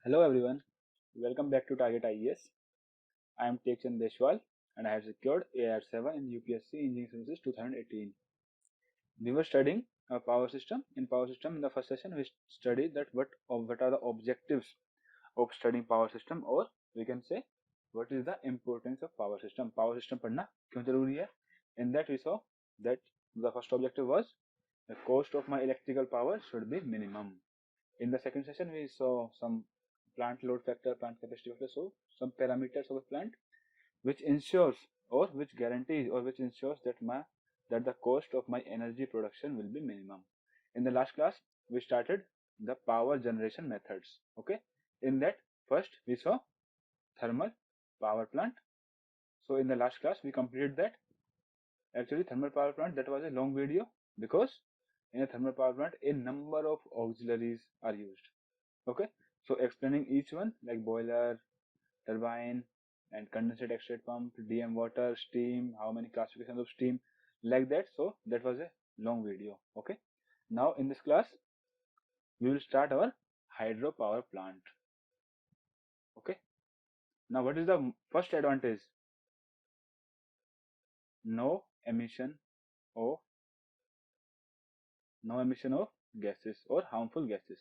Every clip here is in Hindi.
Hello everyone, welcome back to Target IES. I am Tekchand Deshwal and I have secured AR7 in UPSC Engineering Services 2018. We were studying a power system. In power system, in the first session, we studied that what are the objectives of studying power system, or we can say what is the importance of power system. Power system पढ़ना क्यों जरूरी है? In that we saw that the first objective was the cost of my electrical power should be minimum. In the second session, we saw some plant load factor, plant capacity factor, so some parameters of a plant which ensures or which guarantees or which ensures that the cost of my energy production will be minimum. In the last class, we started the power generation methods. Okay, in that first we saw thermal power plant. So in the last class we completed that. Actually, thermal power plant, that was a long video because in a thermal power plant a number of auxiliaries are used. Okay, so explaining each one like boiler, turbine, and condensate extract pump, DM water, steam, how many classifications of steam, like that. So that was a long video. Okay, now in this class we will start our hydropower plant. Okay, now what is the first advantage? No emission of gases or harmful gases.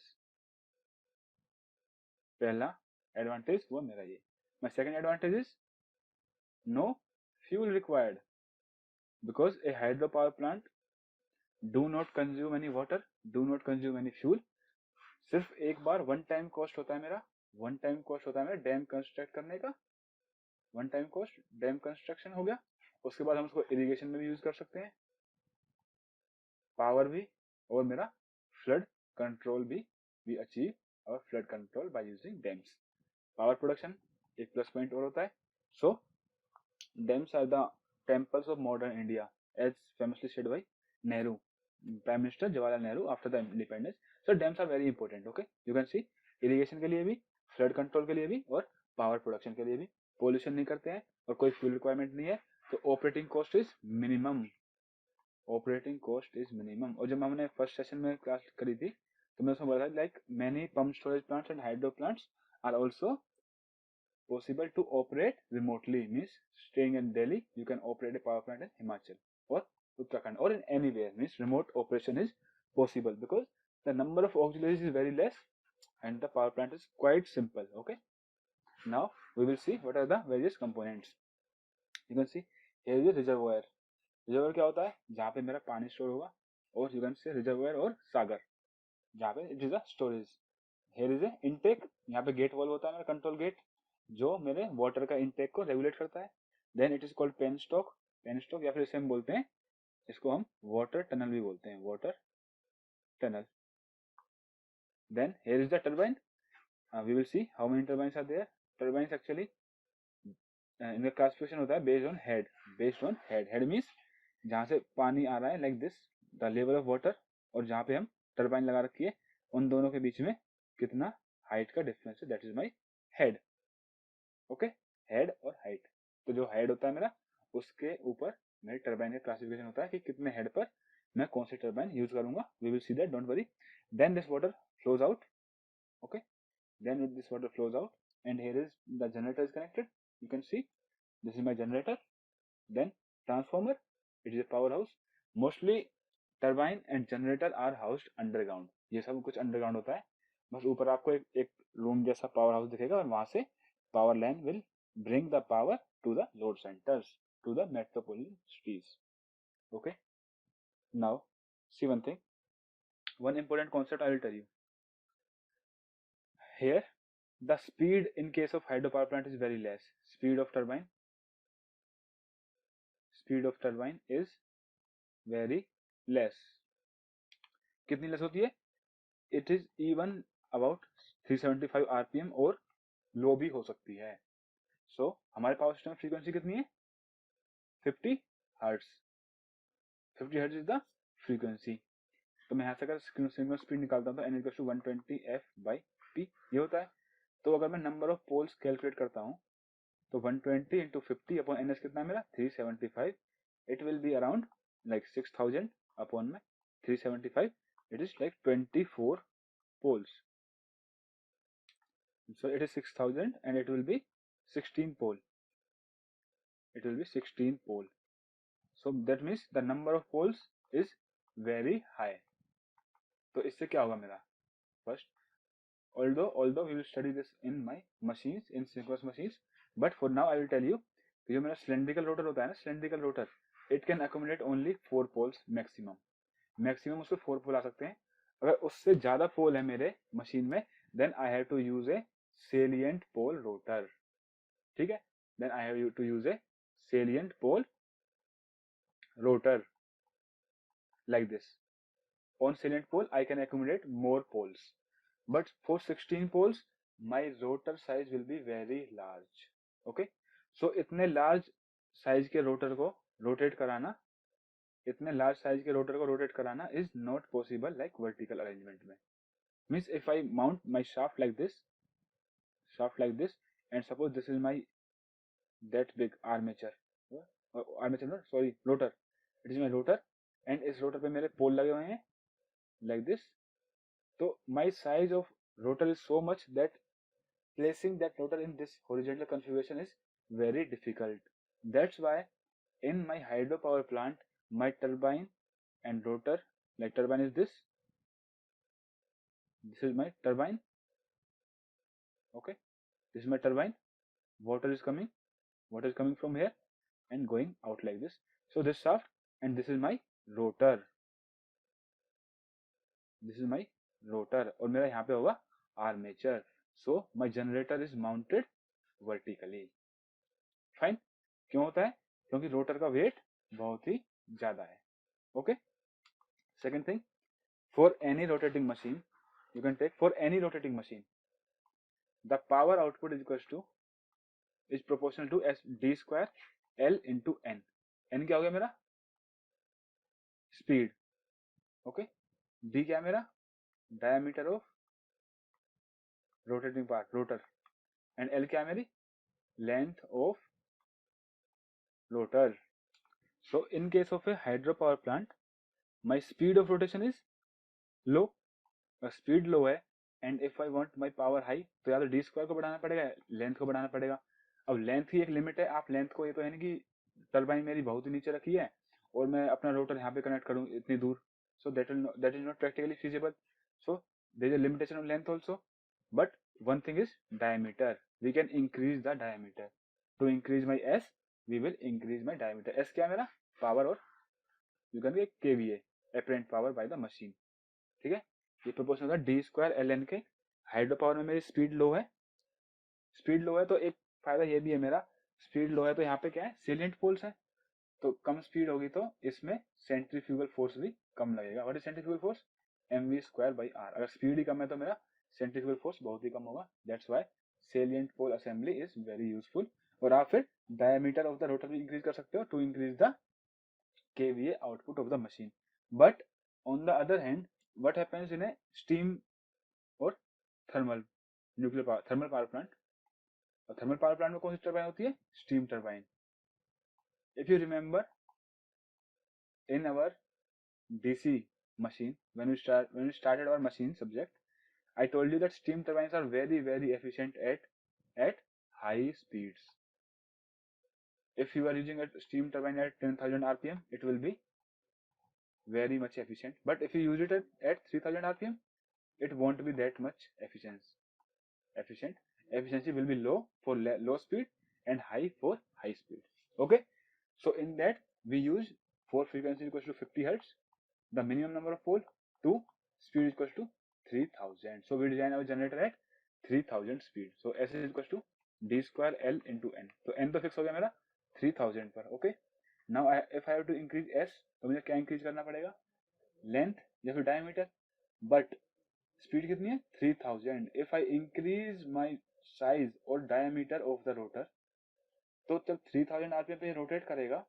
पहला एडवांटेज वो मेरा ये. My second advantage is no fuel required because a hydropower plant do not consume any water, do not consume any fuel. सिर्फ एक बार वन टाइम कॉस्ट होता है मेरा डैम कंस्ट्रक्ट करने का. One time cost dam construction हो गया, उसके बाद हम उसको इरिगेशन में भी यूज कर सकते हैं, पावर भी, और मेरा फ्लड कंट्रोल भी. वी अचीव और flood control by using dams. Power production एक प्लस पॉइंट और होता है. So dams are the temples of modern India as famously said by Nehru, prime minister Jawaharlal Nehru after the independence. So dams are very important. Okay, you can see irrigation के लिए भी, फ्लड कंट्रोल के लिए भी, और पावर प्रोडक्शन के लिए भी. पोल्यूशन नहीं करते हैं और कोई फ्यूल रिक्वायरमेंट नहीं है, तो operating cost is minimum. Operating cost is minimum. और जब हमने फर्स्ट सेशन में क्लास करी थी तो मैं उसमें बोला था like many pump storage plants and hydro plants are also possible to operate remotely. Means staying in Delhi, you can operate a power plant in Himachal or Uttarakhand or in anywhere. Means remote operation is possible because the number of auxiliaries is very less and the power plant is quite simple. Okay, now we will see what are the various components. You can see here is a reservoir. Reservoir क्या होता है? जहाँ पे मेरा पानी स्टोर होगा. और यू कैन से रिजर्वर और सागर, जहाँ पे it is a storage. Here is a intake. यहाँ पे गेट वॉल्व होता है मेरा, कंट्रोल गेट, जो मेरे वाटर का इनटेक को रेगुलेट करता है. Then it is called penstock. Penstock या फिर इसे हम बोलते हैं, इसको हम वाटर टनल भी बोलते हैं, water tunnel. Then here is the turbine. We will see how many turbines are there. Turbines actually इनका क्लासिफिकेशन होता है based on head. Based on head. Head means जहाँ से पानी आ रहा है like this the level of water, और जहाँ पे हम टर्बाइन लगा रखी है उन दोनों के बीच में कितना हाइट का डिफरेंस है, that is my head. Okay, head और हाइट. तो जो हेड होता है मेरा, उसके ऊपर मेरे टर्बाइन का क्लासिफिकेशन होता है कि कितने हेड पर मैं कौन सी टर्बाइन यूज करूंगा. We will see that, don't worry. Then this water flows out. Okay, then this water flows out and here is the generator is connected. You can see this is my generator. Then transformer, it is a powerhouse. Mostly turbine and generator are housed underground. ये सब कुछ underground होता है. बस ऊपर आपको एक रूम जैसा पावर हाउस दिखेगा और वहां से power line will bring the power to the load centers, to the metropolitan cities. Okay, now see one thing, one important concept I will tell you here. The speed in case of hydropower plant is very less. Speed of turbine is very less. कितनी लेस होती है? It is even about 375 RPM और लो भी हो सकती है. So हमारे पावर सिस्टम फ्रीक्वेंसी कितनी है? 50 hertz. 50 hertz is the frequency. तो मैं यहाँ से अगर सिग्नल स्पीड निकालता हूँ तो n = 120 f/p ये होता है. तो अगर मैं नंबर ऑफ पोल्स कैलकुलेट करता हूँ तो 120 into 50 upon ns कितना है मेरा? 375. It will be around like 6000 upon में 375. It is like 24 poles. So it is 6000 and it will be 16 pole. It will be 16 pole. So that means the number of poles is very high. तो इससे क्या होगा मेरा? First, although we will study this in my machines, in synchronous machines, but for now I will tell you कि जो मेरा cylindrical rotor होता है ना, cylindrical rotor, it can accommodate only 4 poles maximum. Maximum उसके 4 पोल आ सकते हैं. अगर उससे ज्यादा पोल है मेरे मशीन में, then I have to use a salient pole rotor. ठीक है, then I have to use a salient pole rotor like this. On salient pole I can accommodate more poles, but for 16 poles my rotor size will be very large. Okay, so इतने large size के rotor को rotate कराना, इतने large size के rotor को rotate कराना is not possible like vertical arrangement में. Means if I mount my shaft like this, and suppose this is my that big armature, rotor, it is my rotor, and इस rotor पे मेरे pole लगे हुए हैं like this. So my size of rotor is so much that placing that rotor in this horizontal configuration is very difficult. That's why in my hydropower plant my turbine and rotor, like turbine is this is my turbine. Okay, this is my turbine. Water is coming from here and going out like this. So this shaft, and this is my rotor. और मेरा यहाँ पे होगा armature. So my generator is mounted vertically. Fine. क्यों होता है? क्योंकि रोटर का वेट बहुत ही ज्यादा है. Okay. Second thing, for any rotating machine you can take, for any rotating machine the power output is proportional to S D square L into N. N क्या हो गया मेरा? स्पीड. ओके. डी क्या है मेरा? Diameter of rotating part, rotor. And L क्या है मेरी? Length of rotor. So in case of a hydropower plant, my speed of rotation is low. Speed low है, and if I want my power high, तो या तो डी स्क्वायर को बढ़ाना पड़ेगा, लेंथ को बढ़ाना पड़ेगा. अब लेंथ की एक लिमिट है. आप लेंथ को, ये तो है नहीं कि टरबाइन मेरी बहुत ही नीचे रखी है और मैं अपना रोटर यहाँ पे कनेक्ट करूँ इतनी दूर. So that is not practically feasible. So there is a limitation of length also. But one thing is diameter. We can increase the diameter. To increase my S we will increase my diameter. S क्या है मेरा? पावर, और you can get kVA, apparent power by the machine. ठीक है, ये प्रोपोर्शनल होगा डी स्क्वायर एल एन के. हाइड्रो पावर में मेरी स्पीड लो है. तो एक फायदा ये भी है मेरा, स्पीड लो है तो यहाँ पे क्या है? सेलिएंट पोल्स है. तो कम स्पीड होगी तो इसमें सेंट्रीफ्यूगल फोर्स भी कम लगेगा. What is centrifugal force? mv square by R. अगर स्पीड ही कम है तो मेरा सेंट्रीफ्यूगल फोर्स बहुत ही कम होगा. That's why salient pole assembly is very useful. और आप फिर डायमीटर ऑफ द रोटर भी इंक्रीज कर सकते हो to increase the kVA output of the machine. But on the other hand, what happens in a steam or thermal nuclear power, thermal power plant? और thermal power plant में कौन सी टरबाइन होती है? Steam turbine. If you remember, in our DC machine, when we started our machine subject, I told you that steam turbines are very efficient at high speeds. If you are using a steam turbine at 10,000 RPM, it will be very much efficient. But if you use it at 3000 RPM, it won't be that much efficient. Efficiency will be low for low speed and high for high speed. Okay, so in that we use for frequency equals to 50 hertz, the minimum number of pole, to speed equals to 3000. So we design our generator at 3000 speed. So S is equals to d square L into n. तो n तो फिक्स हो गया मेरा 3000 पर. Okay, now if I have to increase S, तो मुझे क्या इंक्रीज करना पड़ेगा? लेंथ या फिर डायमीटर. बट स्पीड कितनी है? 3000. If I increase my size और डायमीटर ऑफ द रोटर, तो जब 3000 आरपीएम पे रोटेट करेगा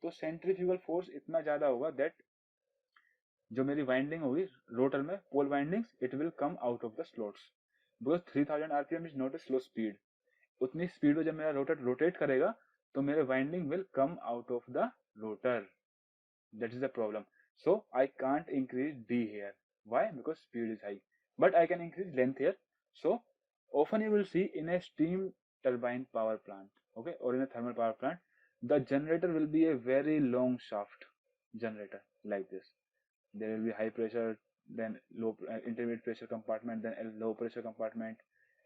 तो सेंट्रीफ्यूगल फोर्स इतना ज्यादा होगा दैट जो मेरी वाइंडिंग होगी रोटर में, pole windings, it will come out of the slots. Because 3000 RPM is not a slow speed. उतनी स्पीड में जब मेरा रोटर रोटेट करेगा तो मेरे winding will come out of the rotor. That is the problem. So I can't increase D here. Why? Because speed is high. But I can increase length here. So Often you will see in a steam turbine power plant, okay, or in a thermal power plant, the generator will be a very long shaft generator like this. There will be high pressure, then low intermediate pressure compartment, then a low pressure compartment,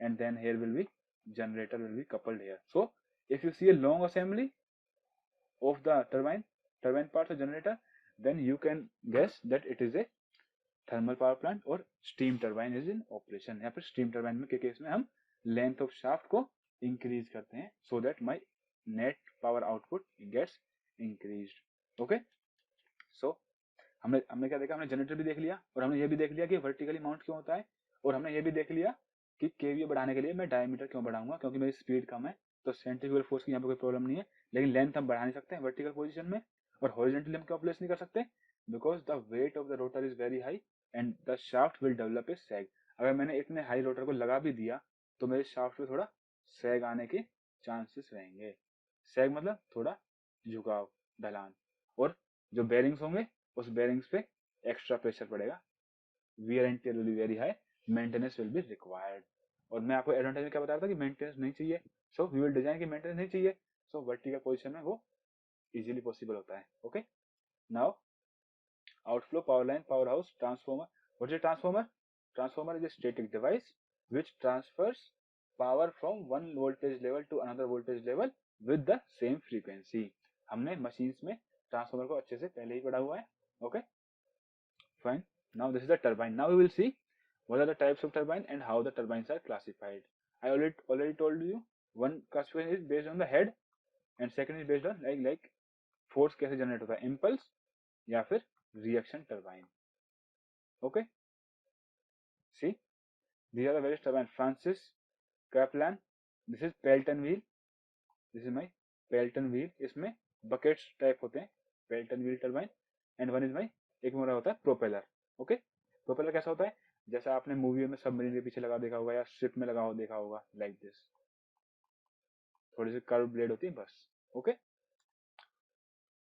and then here will be generator will be coupled here. So if you see a long assembly of the turbine parts of generator, then you can guess that it is a thermal power plant और steam turbine is in operation. यहाँ पर स्टीम टरबाइन में के केस में हम लेंथ ऑफ शाफ्ट को इंक्रीज करते हैं so that my net power output gets increased. Okay, so हमने क्या देखा, हमने जनरेटर भी देख लिया और हमने ये भी देख लिया कि वर्टिकली माउंट क्यों होता है, और हमने ये भी देख लिया कि केवीए बढ़ाने के लिए मैं डायमीटर क्यों बढ़ाऊंगा, क्योंकि मेरी स्पीड कम है तो सेंट्रीफ्यूगल फोर्स की यहाँ पे कोई प्रॉब्लम नहीं है, लेकिन लेंथ हम बढ़ा नहीं सकते हैं वर्टिकल पोजीशन में, और हॉरिजॉन्टली हम क्यों प्लेस नहीं कर सकते, because the weight of the rotor is very high and the shaft will develop a sag. अगर मैंने इतने हाई रोटर को लगा भी दिया तो मेरे शाफ्ट पे थोड़ा सैग आने के चांसेस रहेंगे। सैग मतलब थोड़ा झुकाव, ढलान, और जो बेरिंग्स होंगे उस बेरिंग्स पे एक्स्ट्रा प्रेशर पड़ेगा, wear and tear will be very high, maintenance will be required. और मैं आपको एडवांटेज में क्या बता रहा था कि मेंटेनेंस नहीं चाहिए, सो वी विल डिजाइन की मेंटेनेंस नहीं चाहिए, सो वर्टिकल पोजीशन में वो इजीली पॉसिबल होता है। Okay, now outflow power line, powerhouse, transformer. What is a transformer? Transformer is a static device which transfers power from one voltage level to another voltage level with the same frequency. हमने machines में transformer को अच्छे से पहले ही पढ़ा हुआ है। Okay, fine. Now this is the turbine. Now we will see what are the types of turbine and how the turbines are classified. I already told you one classification is based on the head and second is based on like force कैसे generate होता है, impulse या फिर reaction turbine. Okay, see, these are the various turbine. Francis Kaplan, this is Pelton wheel, this is my Pelton wheel, इसमें buckets type होते हैं Pelton wheel turbine, and one is my एक मेरा होता है propeller. Okay, propeller कैसा होता है, जैसा आपने मूवी में सबमरीन के पीछे लगा देखा होगा या शिप में लगा हो देखा होगा, like this, थोड़ी सी कर्व ब्लेड होती है बस। Okay,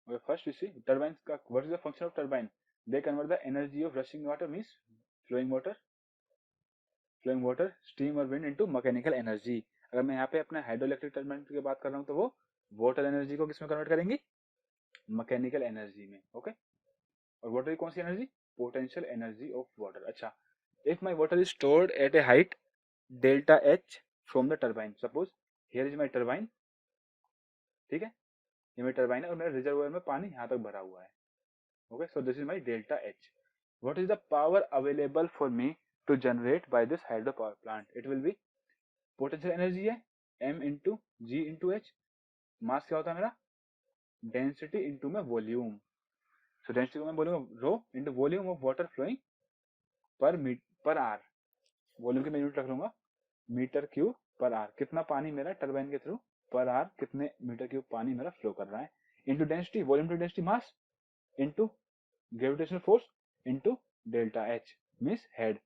okay, first we see turbines का what is the function of turbine. They convert the energy of rushing water means flowing water, steam और wind into mechanical energy. अगर मैं यहाँ पे अपने हाइड्रोइलेक्ट्रिक टर्बाइन की बात कर रहा हूँ तो वो वाटर एनर्जी को किसमें कन्वर्ट करेंगी, मैकेनिकल एनर्जी में। ओके, और वाटर की कौन सी energy, potential energy of water. अच्छा, if my water is stored at a height delta H from the turbine, suppose here is my turbine, ठीक है, ये मेरी टर्बाइन है और मेरे रिजर्वोयर में पानी यहाँ तक भरा हुआ है। Okay, so this is my delta H. What is the power available for me to generate by this hydro power plant, it will be potential energy है m into g into H, mass क्या होता है मेरा, डेंसिटी इंटू में वॉल्यूम, सो डेंसिटी को मैं बोलूंगा rho into volume of water flowing per R, volume की मैं यूनिट रख लूंगा मीटर क्यूब पर आर, कितना पानी मेरा टर्बाइन के थ्रू पर आर कितने मीटर क्यूब पानी मेरा फ्लो कर रहा है, into density, volume to density mass into gravitational force into delta H means head,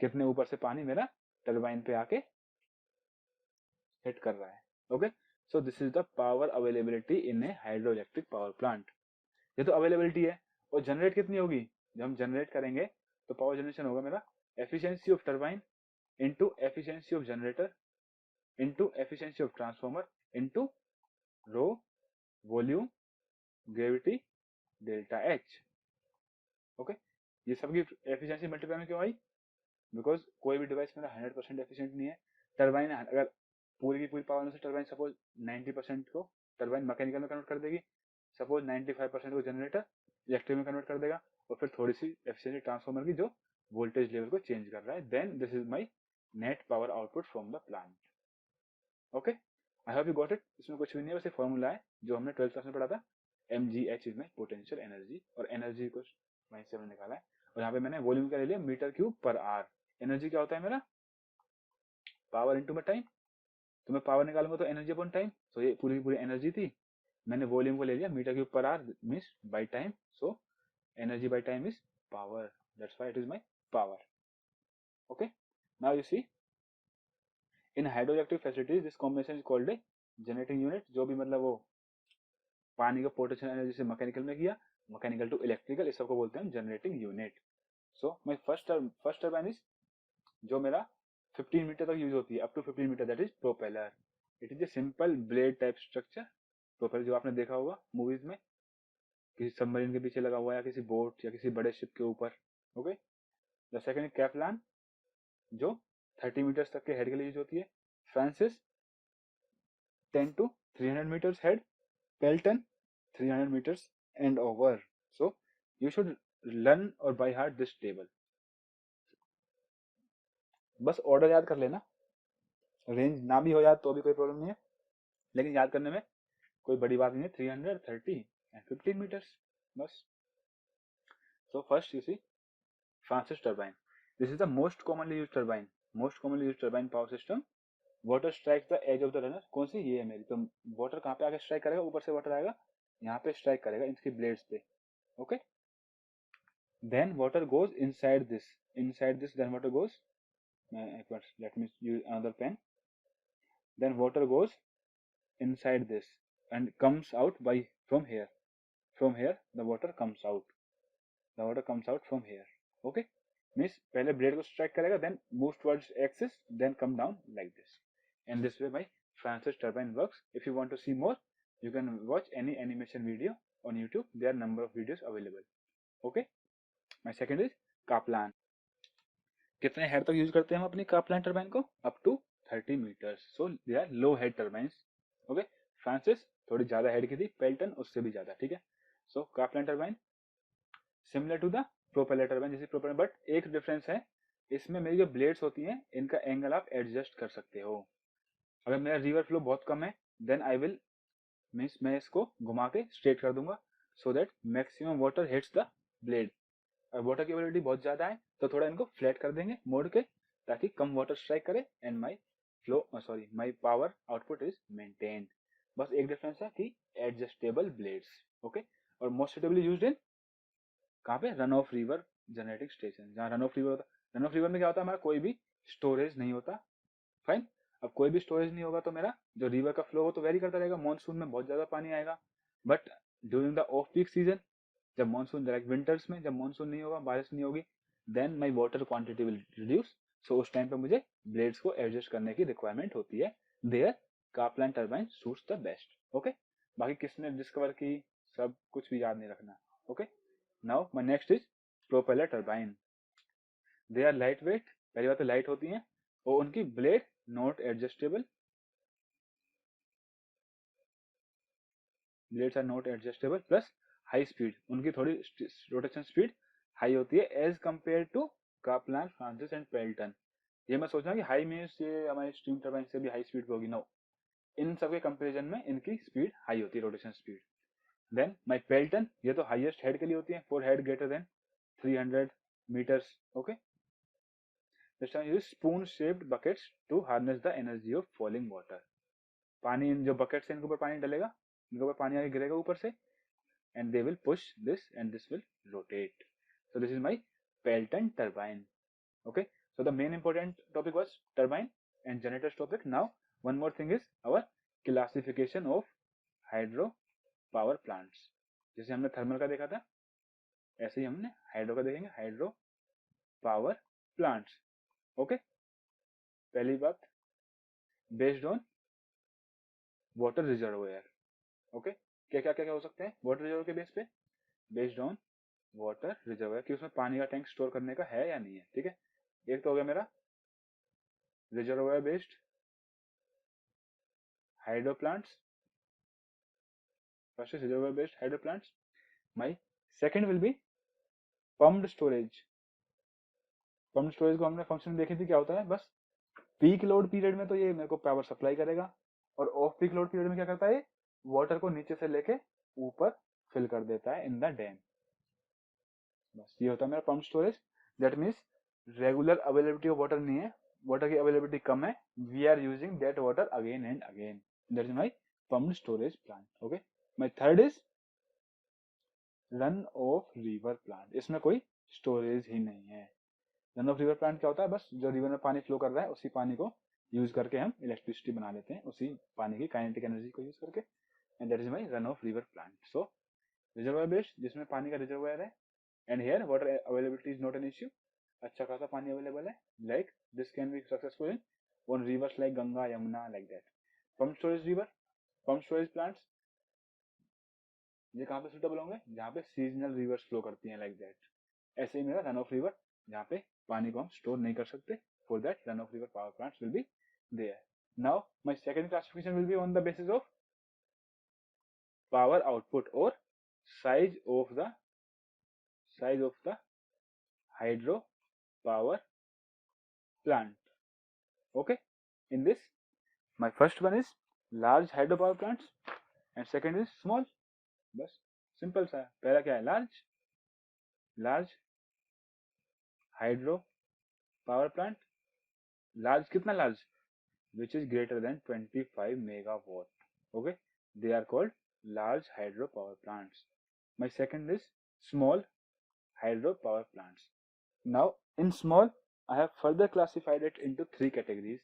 कितने ऊपर से पानी मेरा टर्बाइन पे आके हिट कर रहा है। Okay, so this is the power availability in A hydro electric power plant. ये तो अवेलेबिलिटी है, और जनरेट कितनी होगी, जब हम जनरेट करेंगे तो पावर जनरेशन होगा मेरा efficiency of turbine into efficiency of generator into efficiency of transformer into rho volume gravity delta H. Okay, ये सबकी एफिशिएंसी मल्टीप्लाई में क्यों आई, बिकॉज कोई भी डिवाइस मेरा 100% एफिशिएंट नहीं है। टर्बाइन अगर पूरी की पूरी पावर में से टर्बाइन सपोज 90% को टर्बाइन मैकेनिकल में कन्वर्ट कर देगी, सपोज 95% को जनरेटर इलेक्ट्रिक में कन्वर्ट कर देगा, और फिर थोड़ी सी एफिशिएंसी ट्रांसफॉर्मर की जो वोल्टेज लेवल को चेंज कर रहा है, then this is my net power output from the plant. Okay, I hope you got it. इसमें कुछ भी नहीं है, बस एक फॉर्मूला है जो हमने 12th क्लास में पढ़ा था, mgh is my potential energy, और एनर्जी को वहीं से हमने निकाला है, और यहाँ पे मैंने वॉल्यूम का ले लिया meter cube per are. Energy क्या होता है मेरा, पावर इंटू में टाइम, तो मैं पावर निकालूंगा तो एनर्जी अपॉन टाइम, तो ये पूरी की पूरी एनर्जी थी, मैंने वॉल्यूम को ले लिया meter cube per hour means by time, so energy by time is power, that's why it is my power. Okay, now you see in hydroelectric facilities this combination is called a generating unit, जो भी मतलब वो पानी का पोटेंशियल एनर्जी से मैकेनिकल में किया, मैकेनिकल टू इलेक्ट्रिकल, इस सबको बोलते हैं generating unit. So my first turbine is जो मेरा 15 मीटर तक यूज होती है, up to 15 meter, that is propeller. It is a simple blade type structure, propeller जो आपने देखा होगा मूवीज में, किसी सबमरीन के पीछे लगा हुआ है या किसी बोट या किसी बड़े शिप के ऊपर। ओके, द सेकंड कैपलान जो 30 मीटर्स तक के हेड के लिए यूज होती है, Francis 10 to 300 meters head, Pelton 300 meters and over. So you should learn or by heart this table. बस ऑर्डर याद कर लेना, रेंज ना भी हो याद तो भी कोई प्रॉब्लम नहीं है, लेकिन याद करने में कोई बड़ी बात नहीं है। 300, 30 and 15 meters बस। So first you see Francis turbine. This is the most commonly used turbine. Most commonly used turbine power system. Water strike the edge of the runner, कौन सी, ये है मेरी। तो वाटर कहाँ पे आके स्ट्राइक करेगा, ऊपर से वाटर आएगा यहाँ पे स्ट्राइक करेगा इसकी ब्लेड्स पे। Okay, then water goes inside this, then water goes, एक बार let me use another pen, then water goes inside this and comes out by from here the water comes out from here. Okay, means पहले ब्लेड को स्ट्राइक करेगा, then move towards axis, then come down like this. And this way my Francis turbine works. If you want to see more, you can watch any animation video on YouTube. There are number of videos available. Okay. My second is Kaplan. कितने हेड तक यूज करते हैं हम अपनी Kaplan टर्बाइन को? Up to 30 meters. So they are low head turbines. Okay. Francis थोड़ी ज्यादा हेड की थी, Pelton उससे भी ज्यादा, ठीक है। So Kaplan turbine similar to the propeller turbine, जैसे प्रोपेलर, बट एक डिफरेंस है, इसमें मेरी जो ब्लेड्स होती हैं इनका एंगल आप एडजस्ट कर सकते हो। अगर मेरा रिवर फ्लो बहुत कम है, देन आई विल मीन्स मैं इसको घुमा के स्ट्रेट कर दूंगा, so that maximum water hits the blade. और वाटर की अवेलेबिलिटी बहुत ज्यादा है तो थोड़ा इनको फ्लैट कर देंगे मोड़ के, ताकि कम वाटर स्ट्राइक करे and my power output is maintained. बस एक डिफरेंस है कि एडजस्टेबल ब्लेड्स। ओके, और मोस्ट सुटेबली यूज्ड इन कहाँ पे, run of river generating station, जहाँ रन ऑफ रिवर होता है। रन ऑफ रिवर में क्या होता है, हमारा कोई भी स्टोरेज नहीं होता। फाइन, अब कोई भी स्टोरेज नहीं होगा तो मेरा जो रिवर का फ्लो हो तो वेरी करता रहेगा। मॉनसून में बहुत ज्यादा पानी आएगा, but during the off peak season, जब मॉनसून लाइक विंटर्स में जब मॉनसून नहीं होगा, बारिश नहीं होगी, then my water quantity will reduce. So उस टाइम पे मुझे ब्लेड्स को एडजस्ट करने की रिक्वायरमेंट होती है। There Kaplan turbine suits the best. Okay, बाकी किसने डिस्कवर की सब कुछ भी याद नहीं रखना। Okay, now my next is propeller turbine. They are light weight, पहली बात तो लाइट होती है, और उनकी blade not adjustable, blades are not adjustable, plus high speed, उनकी थोड़ी रोटेशन स्पीड हाई होती है as compare to Kaplan, Francis and Pelton। ये मैं सोच रहा हूँ कि हाई मीन्स ये हमारी स्टीम टर्बाइन से भी हाई स्पीड पे होगी, नो, इन सब के कंपेरिजन में इनकी स्पीड हाई होती है, रोटेशन स्पीड। देन माई Pelton, ये तो हाईएस्ट हेड के लिए होती है, for head greater than 300 meters। Okay, this time use spoon shaped buckets to harness the energy of falling water। पानी इन जो बकेट से इनके ऊपर पानी डलेगा, इनके ऊपर पानी आगे गिरेगा ऊपर से, and they will push this and this will rotate। So this is my Pelton turbine। Okay, so the main important topic was turbine and generators topic। Now one more thing is our classification of hydro power plants। जैसे हमने थर्मल का देखा था, ऐसे ही हमने हाइड्रो का देखेंगे, हाइड्रो पावर प्लांट्स। ओके, पहली बात based on water reservoir. Okay, क्या क्या क्या क्या हो सकते हैं वाटर रिजर्व के बेस पे, बेस्ड ऑन वाटर रिजर्वोयर, कि उसमें पानी का टैंक स्टोर करने का है या नहीं है। ठीक है, एक तो हो गया मेरा reservoir based hydro plants, first is reservoir based hydro plants. My second will be pumped storage. Pumped storage को हमने फंक्शन देखी थी, क्या होता है, बस पीक लोड पीरियड में तो ये मेरे को पावर सप्लाई करेगा, और ऑफ पीक लोड पीरियड में क्या करता है, वाटर को नीचे से लेके ऊपर फिल कर देता है इन द डैम। बस ये होता है मेरा pump storage. That means regular availability of water नहीं है, वाटर की अवेलेबिलिटी कम है, we are using that water again and again, that is my pumped storage plant. Okay, my third is run of river plant. इसमें कोई स्टोरेज ही नहीं है। रन ऑफ रिवर प्लांट क्या होता है, बस जो रिवर में पानी फ्लो कर रहा है उसी पानी को यूज करके हम इलेक्ट्रिसिटी बना लेते हैं, उसी पानी की काइनेटिक एनर्जी को यूज करके, and that is my run of river plant. So reservoir based, जिसमें पानी का रिजर्वायर है, and here water availability is not an issue, अच्छा खासा पानी अवेलेबल है, like this can be successful in on reverse like Ganga, Yamuna, like that. Pump storage river, pump storage plants, ये कहाँ पे सुटेबल होंगे, जहाँ पे सीजनल रिवर्स फ्लो करती हैं, लाइक दैट. ऐसे ही मेरा रन ऑफ रिवर, जहाँ पे पानी को हम स्टोर नहीं कर सकते, for that run of river power plants will be there. Now my second classification will be on the basis of power output or size of the hydro power plant. Okay, in this my first one is large hydropower plants and second is small. बस सिंपल सा. पहला क्या है, large hydro power plant. large कितना large, which is greater than 25 megawatt. Okay, they are called large hydro power plants. My second is small hydro power plants. Now in small I have further classified it into 3 categories.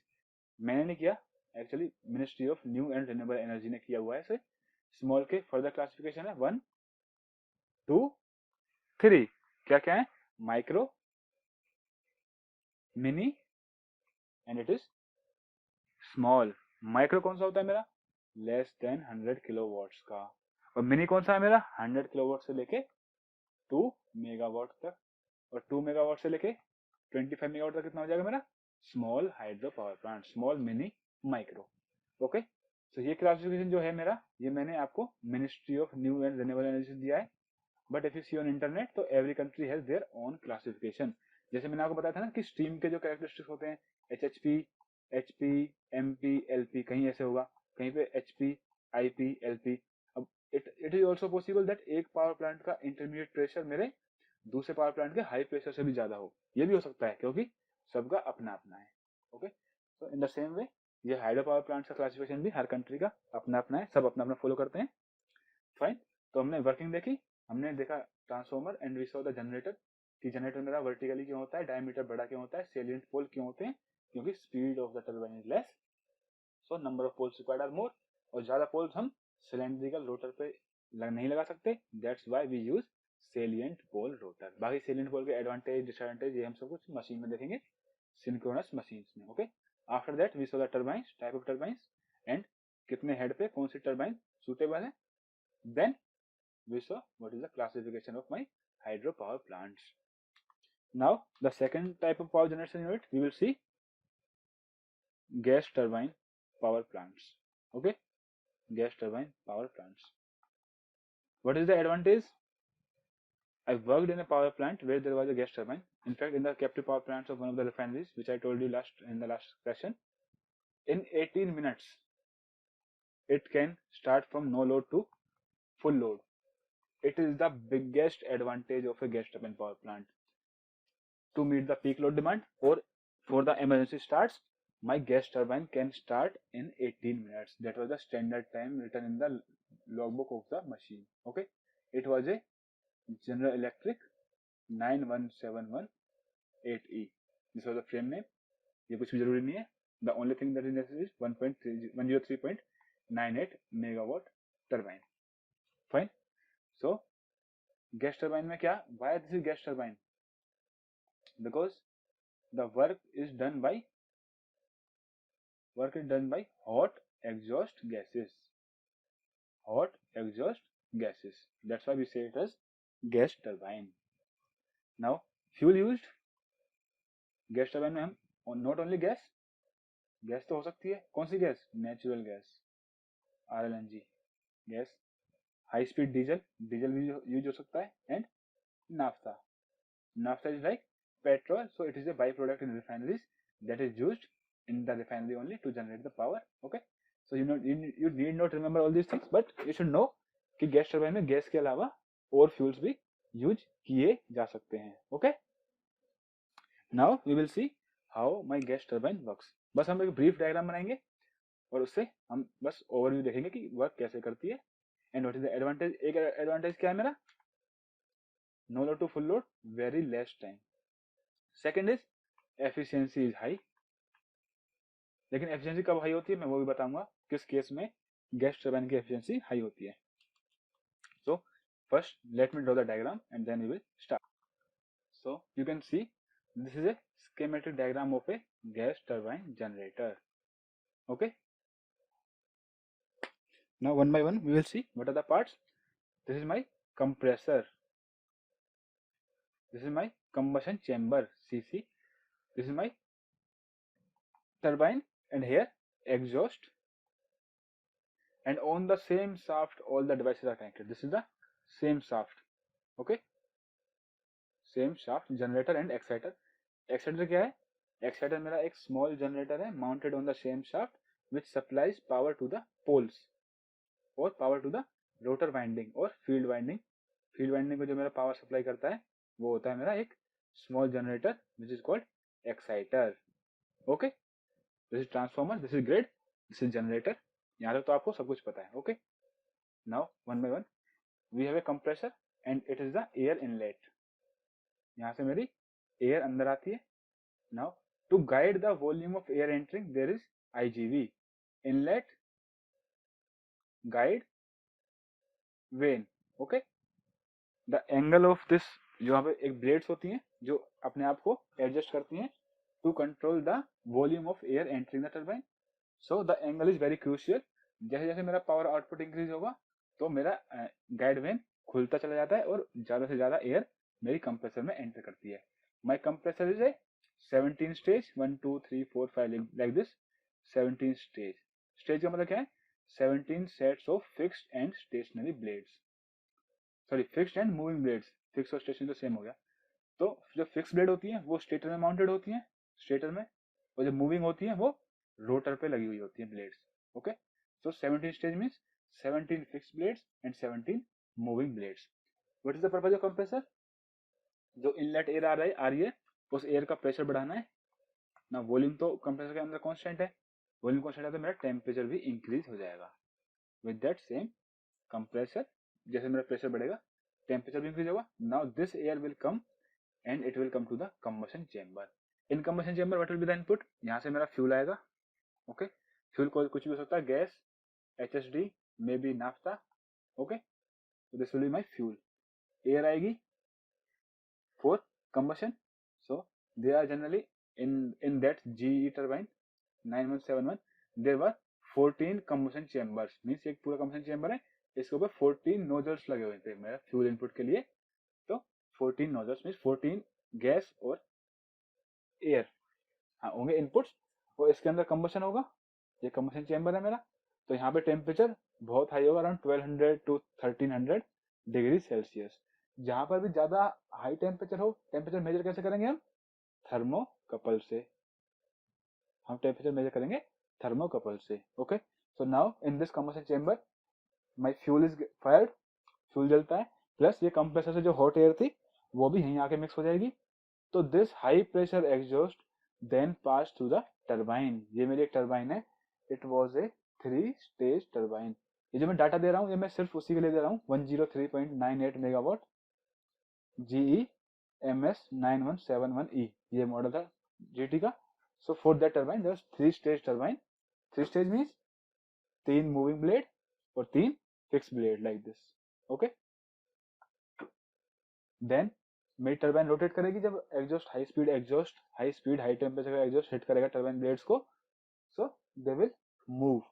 मैंने नहीं किया, actually ministry of new and renewable energy ने किया हुआ है इसे. स्मॉल के फर्दर क्लासिफिकेशन है 1, 2, 3. क्या क्या है, micro, mini and it is small. Micro कौन सा होता है मेरा, लेस देन 100 किलोवाट्स का, और मिनी कौन सा है मेरा, 100 किलोवाट से लेके 2 मेगावाट तक, और 2 मेगावाट से लेके 25 मेगावाट तक कितना हो जाएगा मेरा, small hydro power plant. Small, mini, micro. Okay, तो ये क्लासिफिकेशन जो है मेरा, ये मैंने आपको ministry of new and renewable energy दिया है. But if you see on internet तो every country has their own classification. जैसे मैंने आपको बताया था ना कि स्ट्रीम के जो कैरेक्टरिस्टिक्स होते हैं, एचएचपी, एचपी, एमपी, एलपी, कहीं ऐसे होगा, कहीं पे एचपी, आईपी, एलपी. अब it is also possible that एक पावर प्लांट का इंटरमीडिएट प्रेशर मेरे दूसरे पावर प्लांट के हाई प्रेशर से भी ज्यादा हो. ये भी हो सकता है, क्योंकि सबका अपना अपना है. ओके, तो इन द सेम वे ये हाइड्रो पावर प्लांट का क्लासिफिकेशन भी हर कंट्री का अपना अपना है, सब अपना अपना फॉलो करते हैं. फाइन. तो हमने वर्किंग देखी, हमने देखा transformer and we saw the generator, कि जनरेटर मेरा वर्टिकली क्यों होता है, डायमीटर बड़ा क्यों होता है, सेलिएंट पोल क्यों होते हैं, क्योंकि speed of the turbine is less, so number of poles required are more. और ज्यादा पोल्स हम सिलेंड्रिकल रोटर पे नहीं लगा सकते, that's why we use salient pole rotor. बाकी सेलिएंट पोल के एडवांटेज डिसएडवांटेज ये हम सब कुछ मशीन में देखेंगे, सिंक्रोनस मशीन्स में. Okay, after that we saw the turbines, type of turbines and कितने हेड पे कौन सी टर्बाइन सुटेबल है. Then we saw what is the classification of my hydropower plants. Now the second type of power generation unit we will see gas turbine power plants. Okay, gas turbine power plants. What is the advantage? I worked in a power plant where there was a gas turbine. In fact, in the captive power plants of one of the refineries, which I told you in the last session, in 18 minutes it can start from no load to full load. It is the biggest advantage of a gas turbine power plant. To meet the peak load demand or for the emergency starts, my gas turbine can start in 18 minutes. That was the standard time written in the logbook of the machine. Okay, it was a General Electric 91718E. This was the frame name. ये कुछ भी जरूरी नहीं है. The only thing that is necessary is 103.98 megawatt turbine. Fine. So gas turbine में क्या? Why this is gas turbine? Because the work is done by hot exhaust gases. Hot exhaust gases. That's why we say it as gas turbine. Now fuel used. gas turbine में हम not only gas तो हो सकती है. कौन सी gas? Natural gas, RLNG gas. High speed diesel भी यूज हो सकता है. And naphtha is like petrol, so it is a byproduct in refineries that is used in the refinery only to generate the power. Okay, so you need not remember all these things, but you should know कि गैस टरबाइन में गैस के अलावा और फ्यूल्स भी यूज किए जा सकते हैं. Okay, now we will see how my gas turbine works. बस हम एक ब्रीफ डायग्राम बनाएंगे और उससे हम बस ओवरव्यू देखेंगे कि वर्क कैसे करती है and what is the advantage. एक एडवांटेज क्या है मेरा, no load to full load, very less time. Second is efficiency is high. लेकिन एफिशिएंसी कब हाई होती है मैं वो भी बताऊंगा, किस केस में गैस टरबाइन की एफिशिएंसी हाई होती है. So first let me draw the diagram and then we will start. So you can see This is a schematic diagram of a gas turbine generator. Okay. Now one by one we will see what are the parts. This is my compressor. This is my combustion chamber CC. This is my turbine, and here exhaust, and on the same shaft all the devices are connected. This is the same shaft. Okay, same shaft, generator and exciter. Exciter क्या है? Exciter मेरा एक small generator है mounted on the same shaft which supplies power to the poles और power to the rotor winding और field winding. Field winding को जो मेरा power supply करता है वो होता है मेरा एक small generator which is called exciter. Okay, this is transformer, this is grid, this is generator. यहाँ तक तो आपको सब कुछ पता है. Okay, now one by one we have a compressor and it is the air inlet. यहाँ से मेरी air अंदर आती है. Now to guide the volume of air entering there is IGV, inlet, guide, vane. Okay, the angle of this, जो यहाँ पे एक ब्लेड्स होती हैं जो अपने आप को एडजस्ट करती हैं to control the volume of air entering the turbine. So the angle is very crucial. जैसे जैसे मेरा पावर आउटपुट इंक्रीज होगा तो मेरा गाइड वेन खुलता चला जाता है और ज्यादा से ज्यादा एयर मेरी कंप्रेसर में एंटर करती है. My compressor is a 17 stage, 1 2 3 4 5 like this. 17 stage. Stage का मतलब क्या है? 17 sets of fixed and stationary blades. Sorry, fixed and moving blades. Fix और स्टेशनरी तो सेम हो गया. तो जो फिक्स ब्लेड होती है वो स्टेटर में माउंटेड होती है, स्टेटर में, और जो मूविंग होती है वो रोटर पे लगी हुई होती है blades. Okay, so 17 stage means 17 fixed blades and 17 moving blades. What is the purpose of compressor? जो इनलेट एयर आ रही है उस एयर का प्रेशर बढ़ाना है ना. वॉल्यूम तो कंप्रेसर के अंदर कांस्टेंट है, वॉल्यूम कांस्टेंट है तो मेरा टेम्परेचर भी इंक्रीज हो जाएगा. विद दैट सेम कंप्रेसर, जैसे मेरा प्रेशर बढ़ेगा टेम्परेचर भी इंक्रीज होगा. Now this air will come and it will come to the combustion chamber. In combustion chamber what will be the input? यहाँ से मेरा फ्यूल आएगा. ओके, फ्यूल को कुछ भी हो सकता है, gas, HSD, maybe naphtha. Okay, so this will be my fuel. Air आएगी for combustion. So they are generally in that GE turbine 9171 there were 14 combustion chambers. Means एक पूरा combustion chamber है, इसके ऊपर 14 nozzles लगे हुए थे मेरा fuel input के लिए. तो 14 nozzles means 14 गैस और air हाँ होंगे inputs, और इसके अंदर combustion होगा. ये combustion chamber है मेरा. तो यहाँ पे टेम्परेचर बहुत हाई होगा, अराउंड 1200 टू 1300 डिग्री सेल्सियस. जहां पर भी ज्यादा हाई टेम्परेचर हो, टेम्परेचर मेजर कैसे करेंगे हम? थर्मोकपल से. हम टेम्परेचर मेजर करेंगे थर्मोकपल से. Okay, so now in this combustion chamber my fuel is fired. Fuel जलता है, प्लस ये कंप्रेसर से जो हॉट एयर थी वो भी यहीं आके मिक्स हो जाएगी. तो this high pressure exhaust then pass through the turbine. ये मेरी एक टर्बाइन है. It was a 3 stage turbine. ये जो मैं डाटा दे रहा हूँ ये मैं सिर्फ उसी के लिए दे रहा हूँ, 103.98 मेगावाट GE MS 9171E ये मॉडल था GT का. So for that turbine there was 3 stage turbine. 3 stage means 3 moving blade और 3 fix blade like this. Okay, then मेरी टर्बाइन रोटेट करेगी जब exhaust high speed high temperature का एग्जॉस्ट हिट करेगा टर्बाइन ब्लेड्स को. So they will move.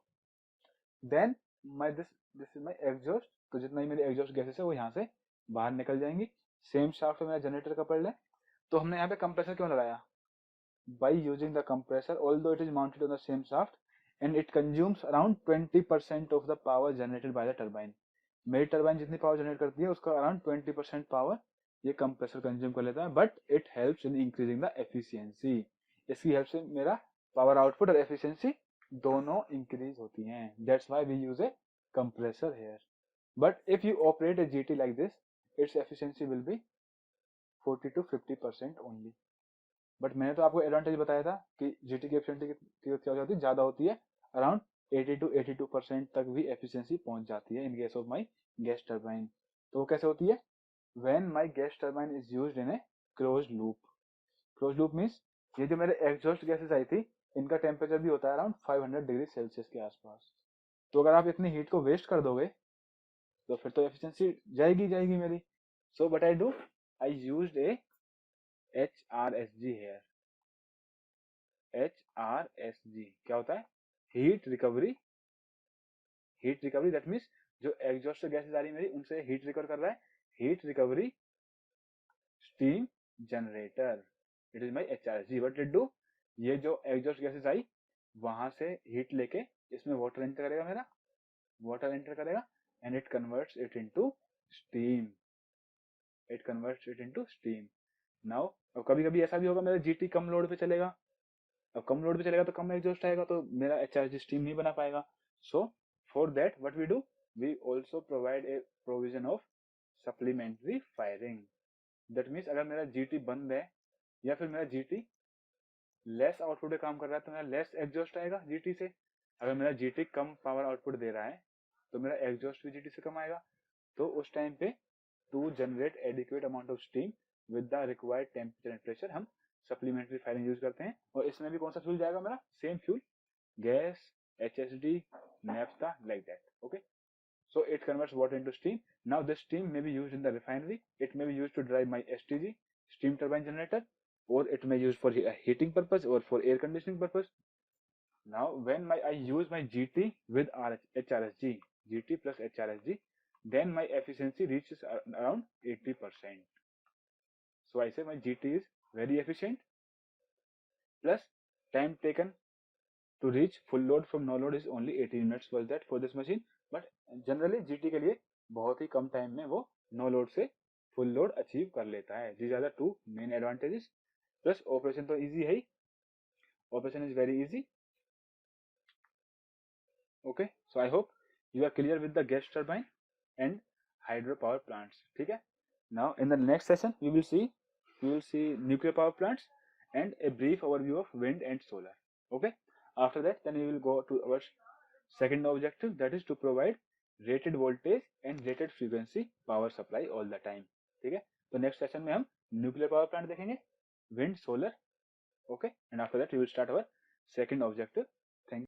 Then this is my exhaust. तो जितना ही मेरी एग्जॉस्ट गैसेस है वो यहाँ से बाहर निकल जाएंगी. सेम शाफ्ट में मेरा जनरेटर का पड़ रहा है. तो हमने यहाँ पे कंप्रेसर क्यों लगाया? By using the compressor although it is mounted on the same shaft and it consumes around 20% of the power generated by the turbine. मेरी टर्बाइन जितनी पावर जनरेट करती है उसका अराउंड 20% पावर ये कंप्रेसर कंज्यूम कर लेता है. But it helps in increasing the efficiency. इसकी हेल्प से मेरा पावर आउटपुट और एफिशिएंसी दोनों इंक्रीज होती हैं. That's why we use a compressor here. But if you operate a GT like this, its efficiency will be 40 to 50% only. But मैंने तो आपको एडवांटेज बताया था कि GT की एफिशिएंसी क्या होती है, ज्यादा होती है. अराउंड 80 to 82% तक भी एफिशिएंसी पहुंच जाती है in case of my gas turbine. तो वो कैसे होती है? When my gas turbine is used in a closed loop. Closed loop means ये जो मेरे एग्जॉस्ट गैसेस आई थी इनका टेम्परेचर भी होता है अराउंड 500 डिग्री सेल्सियस के आसपास. तो अगर आप इतनी हीट को वेस्ट कर दोगे तो फिर तो एफिशिएंसी जाएगी मेरी. So what I do, I used A HRSG here. HRSG क्या होता है? हीट रिकवरी दैट मीन्स जो एग्जॉस्ट से गैसेस आ रही मेरी उनसे हीट रिकवर कर रहा है. Heat recovery steam generator. It is my HRSG. What it do? ये जो एग्जॉस्ट गैसेस आई वहां से हीट लेके इसमें वाटर एंटर करेगा मेरा. वाटर एंटर करेगा and it converts it into steam. Now अब कभी कभी ऐसा भी होगा मेरा जीटी कम लोड पे चलेगा. अब कम लोड पे चलेगा तो कम एग्जॉस्ट आएगा तो मेरा HRSG स्टीम नहीं बना पाएगा. So for that what we do, we also provide a provision of supplementary firing. That means अगर मेरा जीटी बंद है या फिर मेरा जीटी लेस आउटपुट पे काम कर रहा है तो मेरा लेस एग्जॉस्ट आएगा जीटी से. अगर मेरा जीटी कम पावर आउटपुट दे रहा है तो मेरा एग्जॉस्ट भी जीटी से कम आएगा. तो उस टाइम पे to generate adequate amount of steam with the required temperature and pressure हम सप्लीमेंट्री फायरिंग यूज करते हैं. और इसमें भी कौन सा फ्यूल जाएगा मेरा? Same fuel, gas, HSD, naphtha, like that. Okay, so it converts water into steam. Now this steam may be used in the refinery. It may be used to drive my STG, steam turbine generator, or it may be used for heating purpose or for air conditioning purpose. Now when I use my GT with HRSG, GT plus HRSG, then my efficiency reaches around 80%. So I say my GT is very efficient, plus time taken to reach full load from no load is only 18 minutes was that for this machine. But generally GT के लिए बहुत ही कम टाइम में वो नो लोड से फुल लोड अचीव कर लेता है. These are the two main advantages. Plus operation तो इजी है ही. Operation is very easy. Okay, so I hope you are clear with the gas turbine and hydropower plants. ठीक है. Now in the next session we will see nuclear power plants and a brief overview of wind and solar. Okay. After that, then we will go to our second objective, that is to provide rated voltage and rated frequency power supply all the time. ठीक है. तो next session में हम nuclear power plant देखेंगे, wind, solar. Okay. And after that we will start our second objective,